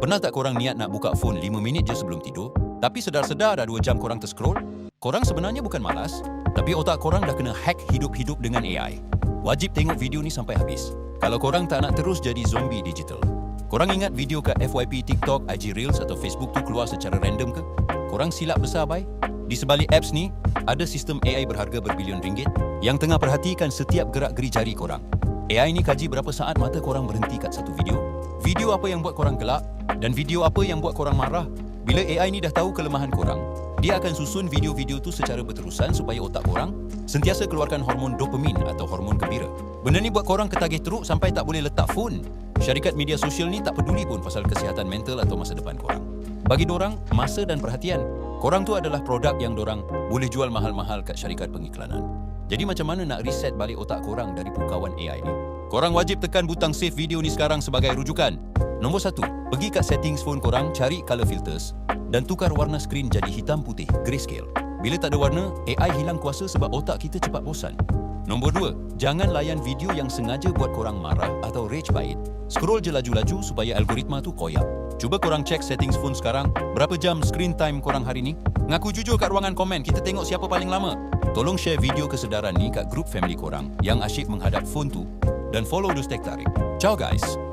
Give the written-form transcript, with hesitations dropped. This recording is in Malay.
Pernah tak korang niat nak buka phone 5 minit je sebelum tidur, tapi sedar-sedar dah 2 jam korang terscroll? Korang sebenarnya bukan malas, tapi otak korang dah kena hack hidup-hidup dengan AI. Wajib tengok video ni sampai habis. Kalau korang tak nak terus jadi zombie digital. Korang ingat video kat FYP, TikTok, IG Reels atau Facebook tu keluar secara random ke? Korang silap besar, bai. Di sebalik apps ni, ada sistem AI berharga berbilion ringgit yang tengah perhatikan setiap gerak-geri jari korang. AI ni kaji berapa saat mata korang berhenti kat satu video, video apa yang buat korang gelak, dan video apa yang buat korang marah. Bila AI ni dah tahu kelemahan korang, dia akan susun video-video tu secara berterusan supaya otak korang sentiasa keluarkan hormon dopamin atau hormon gembira. Benda ni buat korang ketagih teruk sampai tak boleh letak phone. Syarikat media sosial ni tak peduli pun pasal kesihatan mental atau masa depan korang. Bagi dorang, masa dan perhatian, korang tu adalah produk yang dorang boleh jual mahal-mahal kat syarikat pengiklanan. Jadi macam mana nak reset balik otak korang dari pukauan AI ni? Korang wajib tekan butang save video ni sekarang sebagai rujukan. Nombor 1, pergi kat settings phone korang, cari color filters dan tukar warna skrin jadi hitam putih, grayscale. Bila tak ada warna, AI hilang kuasa sebab otak kita cepat bosan. Nombor 2, jangan layan video yang sengaja buat korang marah atau rage bait. Scroll je laju-laju supaya algoritma tu koyak. Cuba korang check settings phone sekarang, berapa jam screen time korang hari ni? Ngaku jujur kat ruangan komen, kita tengok siapa paling lama. Tolong share video kesedaran ni kat grup family korang yang asyik menghadap phone tu dan follow Dus Tech Tarik. Ciao guys!